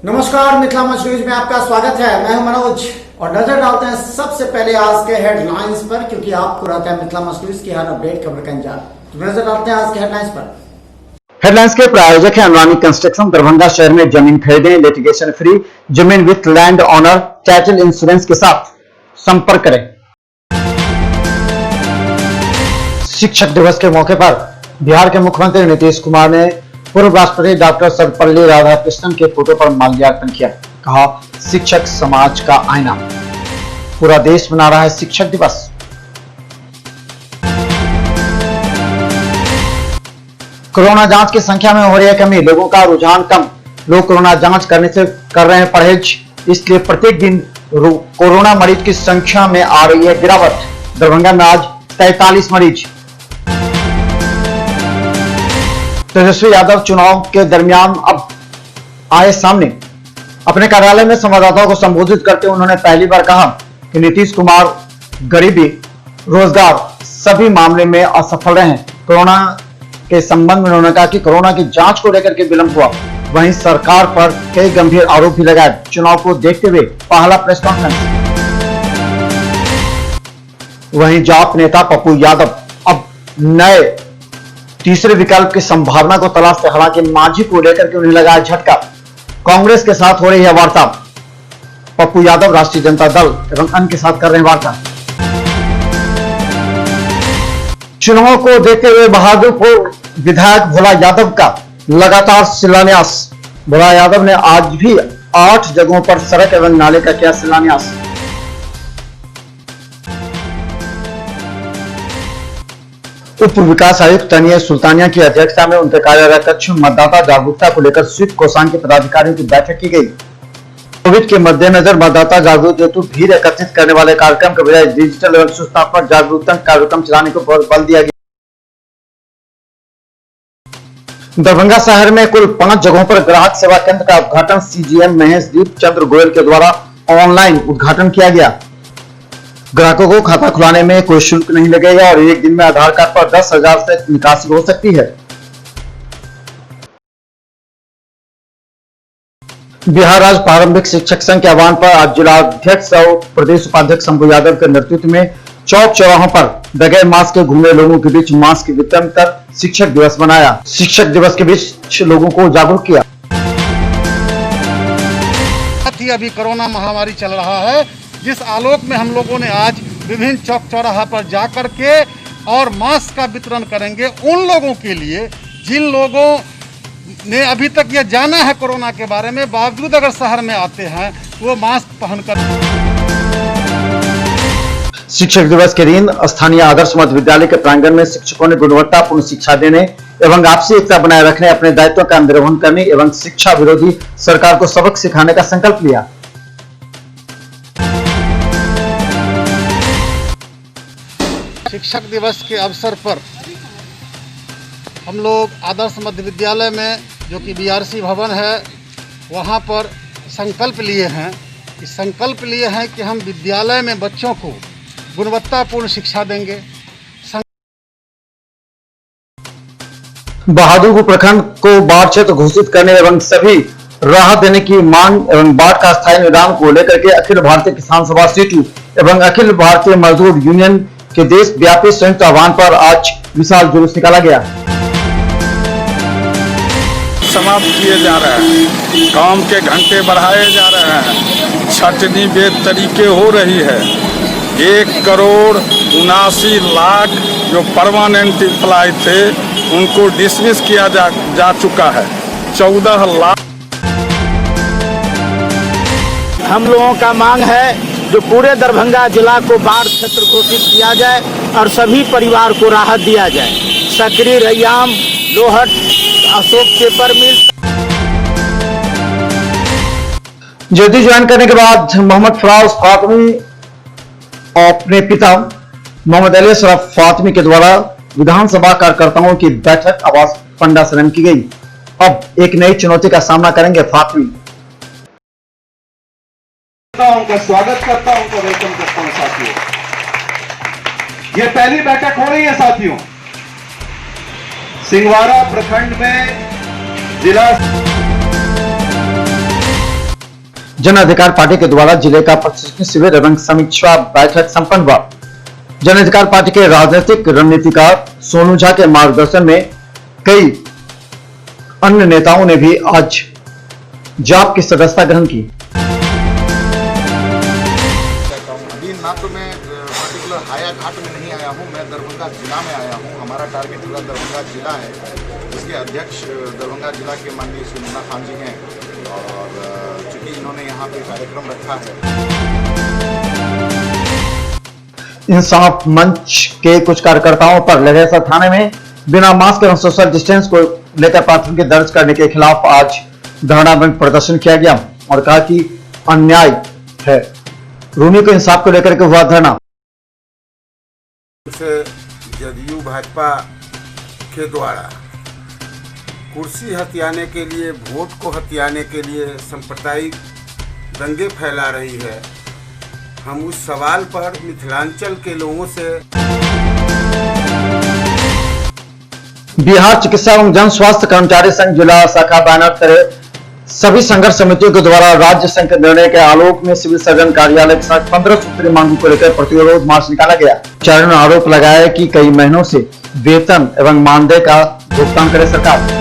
नमस्कार, मिथिला मंच न्यूज में आपका स्वागत है। मैं हूं मनोज और नजर डालते हैं सबसे पहले आज के हेडलाइंस पर, क्योंकि आपको रहता है मिथिला मंच न्यूज की हर अपडेट खबर का इंतजार। तो नजर डालते हैं आज के हेडलाइंस पर। हेडलाइंस के प्रायोजक है अनुरानी कंस्ट्रक्शन। दरभंगा शहर में जमीन खरीदें लिटिगेशन फ्री, जमीन with land owner title insurance के साथ संपर्क करें। शिक्षक दिवस के मौके पर बिहार के मुख्यमंत्री नीतीश कुमार ने पूर्व राष्ट्रपति डॉक्टर सर्वपल्ली राधाकृष्णन के फोटो पर माल्यार्पण किया। कहा, शिक्षक समाज का आईना। पूरा देश मना रहा है शिक्षक दिवस। कोरोना जांच की संख्या में हो रही है कमी, लोगों का रुझान कम। लोग कोरोना जांच करने से कर रहे हैं परहेज, इसलिए प्रत्येक दिन कोरोना मरीज की संख्या में आ रही है गिरावट। दरभंगा में आज 43 मरीज। तेजस्वी यादव चुनाव के दरमियान अब आए सामने। अपने कार्यालय में संवाददाताओं को संबोधित करते हुए उन्होंने पहली बार कहा कि नीतीश कुमार गरीबी, रोजगार सभी मामले में असफल रहे हैं। कोरोना के संबंध में उन्होंने कहा कि कोरोना की जांच को लेकर के विलंब हुआ, वहीं सरकार पर कई गंभीर आरोप भी लगाए। चुनाव को देखते हुए पहला प्रेस कॉन्फ्रेंस। वहीं जाप नेता पप्पू यादव अब नए तीसरे विकल्प की संभावना को तलाशते, हालांकि मांझी को लेकर के उन्हें लगा झटका। कांग्रेस के साथ हो रही है वार्ता। पप्पू यादव राष्ट्रीय जनता दल एवं अन्य के साथ कर रहे हैं वार्ता। चुनाव को देखते हुए बहादुरपुर विधायक भोला यादव का लगातार शिलान्यास। भोला यादव ने आज भी 8 जगहों पर सड़क एवं नाले का किया शिलान्यास। उप विकास आयुक्त तनिया सुल्तानिया की अध्यक्षता में उनके कार्यालय कक्ष में मतदाता जागरूकता को लेकर स्वीप कोषांग के पदाधिकारियों की बैठक की गई। कोविड के मद्देनजर मतदाता जागरूक हेतु भीड़ एकत्रित करने वाले कार्यक्रम के बजाय डिजिटल एवं सूचनात्मक जागरूकता कार्यक्रम चलाने को बल दिया गया। दरभंगा शहर में कुल 5 जगहों पर ग्राहक सेवा केंद्र का उद्घाटन सीजीएम महेश दीप चंद्र गोयल के द्वारा ऑनलाइन उद्घाटन किया गया। ग्राहकों को खाता खुलाने में कोई शुल्क नहीं लगेगा और एक दिन में आधार कार्ड पर 10,000 से निकासी हो सकती है। बिहार राज्य प्रारंभिक शिक्षक संघ के आह्वान पर आज जिलाध्यक्ष और प्रदेश उपाध्यक्ष शंभू यादव के नेतृत्व में चौक चौराहों पर बगैर मास्क के घूमने लोगों के बीच मास्क वितरण कर शिक्षक दिवस मनाया। शिक्षक दिवस के बीच लोगों को जागरूक किया। अभी कोरोना महामारी चल रहा है, जिस आलोक में हम लोगों ने आज विभिन्न चौक चौराहा पर जाकर के और मास्क का वितरण करेंगे उन लोगों के लिए जिन लोगों ने अभी तक ये जाना है कोरोना के बारे में, बावजूद अगर शहर में आते हैं वो मास्क पहनकर। शिक्षक दिवस के दिन स्थानीय आदर्श मध्य विद्यालय के प्रांगण में शिक्षकों ने गुणवत्तापूर्ण शिक्षा देने एवं आपसी एकता बनाए रखने, अपने दायित्व का निर्वहन करने एवं शिक्षा विरोधी सरकार को सबक सिखाने का संकल्प लिया। शिक्षक दिवस के अवसर पर हम लोग आदर्श मध्य विद्यालय में, जो कि बीआरसी भवन है, वहाँ पर संकल्प लिए हैं कि हम विद्यालय में बच्चों को गुणवत्तापूर्ण शिक्षा देंगे। बहादुरपुर प्रखंड को बाढ़ क्षेत्र घोषित करने एवं सभी राहत देने की मांग एवं बाढ़ का स्थायी निदान को लेकर के अखिल भारतीय किसान सभा सीटू एवं अखिल भारतीय मजदूर यूनियन के देशव्यापी संयुक्त आह्वान पर आज विशाल जुलूस निकाला गया। समाप्त किए जा रहे हैं, काम के घंटे बढ़ाए जा रहे हैं, छटनी बेतरीके हो रही है। 1,79,00,000 जो परमानेंट एम्प्लॉय थे उनको डिसमिस किया जा चुका है। 14 लाख हम लोगों का मांग है जो पूरे दरभंगा जिला को बाढ़ क्षेत्र घोषित किया जाए और सभी परिवार को राहत दिया जाए। सकरी, रैयाम, लोहट, अशोक पेपर मिल। ज्योति ज्वाइन करने के बाद मोहम्मद फराज फातमी अपने पिता मोहम्मद अली शरफ फातमी के द्वारा विधानसभा कार्यकर्ताओं की बैठक आवास पंडा से की गई। अब एक नई चुनौती का सामना करेंगे फातमी। उनका स्वागत करता हूं, उनका वेलकम करता हूं। साथियों, यह पहली बैठक हो रही है साथियों सिंहवाड़ा प्रखंड में जिला जन अधिकार पार्टी के द्वारा जिले का प्रशिक्षण शिविर एवं समीक्षा बैठक संपन्न हुआ। जन अधिकार पार्टी के राजनीतिक रणनीतिकार सोनू झा के मार्गदर्शन में कई अन्य नेताओं ने भी आज जाप की सदस्यता ग्रहण की। अभी ना तो मैं पर्टिकुलर हायाघाट में नहीं आया हूँ, मैं दरभंगा जिला में आया हूँ। हमारा टारगेट पूरा दरभंगा जिला है। इसके अध्यक्ष दरभंगा जिला के माननीय श्री मुन्ना खान जी हैं और चूंकि इन्होंने यहाँ पे कार्यक्रम रखा है। इंसाफ मंच के कुछ कार्यकर्ताओं पर लहेसा थाने में बिना मास्क एवं सोशल डिस्टेंस को लेकर प्राथमिकी दर्ज करने के खिलाफ आज धरना बंद प्रदर्शन किया गया और कहा कि अन्याय है। रूमी को इंसाफ को लेकर के हुआ धरना। जदयू भाजपा के द्वारा कुर्सी हथियाने के लिए, वोट को हथियाने के लिए सांप्रदायिक दंगे फैला रही है। हम उस सवाल पर मिथिलांचल के लोगों से बिहार चिकित्सा एवं जन स्वास्थ्य कर्मचारी संघ जिला शाखा बैनर तले सभी संघर्ष समितियों के द्वारा राज्य संघ के निर्णय के आलोक में सिविल सर्जन कार्यालय के साथ 15 सूत्रीय मांगों को लेकर प्रतिरोध मार्च निकाला गया। कर्मचारियों ने आरोप लगाया कि कई महीनों से वेतन एवं मानदेय का भुगतान करे सरकार।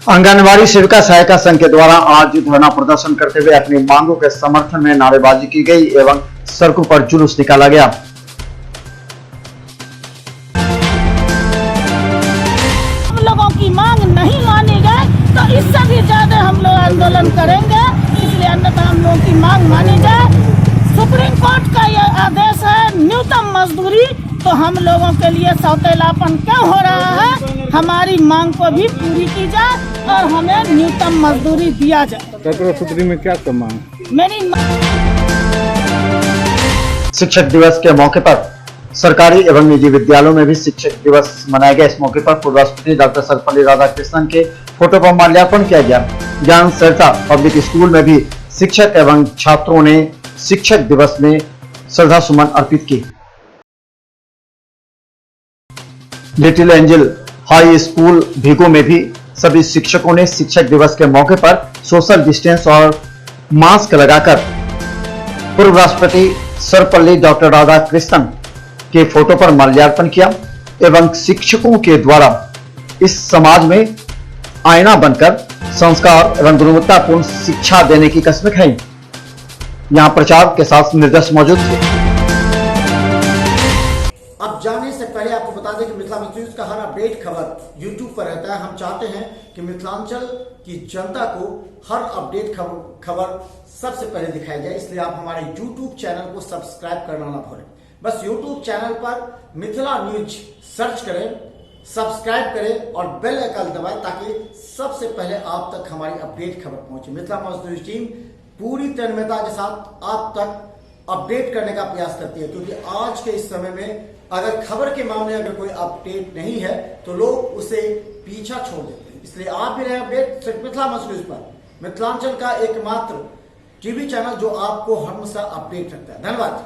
आंगनबाड़ी सेविका सहायिका संघ के द्वारा आज धरना प्रदर्शन करते हुए अपनी मांगों के समर्थन में नारेबाजी की गई एवं सड़कों पर जुलूस निकाला गया। हम लोगों की मांग नहीं मानी गई तो इससे भी ज्यादा हम लोग आंदोलन करेंगे। इसलिए अन्यथा हम लोगों की मांग मानी जाए। सुप्रीम कोर्ट का यह आदेश है न्यूनतम मजदूरी, तो हम लोगों के लिए सौतेलापन क्यों हो रहा है? हमारी मांग को भी पूरी की जाए और हमें न्यूनतम मजदूरी दिया जाए। 17 सूत्री में क्या मांग? मेरी शिक्षक दिवस के मौके पर सरकारी एवं निजी विद्यालयों में भी शिक्षक दिवस मनाया गया। इस मौके पर पूर्व राष्ट्रपति डॉक्टर सर्वपल्ली राधाकृष्णन के फोटो पर माल्यार्पण किया गया। ज्ञान सरिता पब्लिक स्कूल में भी शिक्षक एवं छात्रों ने शिक्षक दिवस में श्रद्धा सुमन अर्पित की। लिटिल एंजल हाई स्कूल भीगो में भी सभी शिक्षकों ने शिक्षक दिवस के मौके पर सोशल डिस्टेंस और मास्क लगाकर पूर्व राष्ट्रपति सर्वपल्ली डॉक्टर राधाकृष्णन के फोटो पर माल्यार्पण किया एवं शिक्षकों के द्वारा इस समाज में आईना बनकर संस्कार एवं गुणवत्तापूर्ण शिक्षा देने की कसम खाई। यहां प्रचार के साथ निर्देश मौजूद थे। अब जाने से पहले आपको बता दें कि मिथिलांचल न्यूज का हर अपडेट खबर YouTube पर रहता है। हम चाहते हैं कि मिथिलांचल की जनता को हर अपडेट खबर सबसे पहले दिखाई जाए, इसलिए आप हमारे YouTube चैनल को सब्सक्राइब करना ना भूलें। बस YouTube चैनल पर मिथिला न्यूज सर्च करें, सब्सक्राइब करें और बेल आइकन दबाएं ताकि सबसे पहले आप तक हमारी अपडेट खबर पहुंचे। मिथिला न्यूज टीम पूरी तन्मयता के साथ आप तक अपडेट करने का प्रयास करती है, क्योंकि आज के इस समय में अगर खबर के मामले में अगर कोई अपडेट नहीं है तो लोग उसे पीछा छोड़ देते हैं। इसलिए आप भी रहे अपडेट सिर्फ मिथिला न्यूज पर, मिथिलांचल का एकमात्र टीवी चैनल जो आपको हमेशा अपडेट रखता है। धन्यवाद।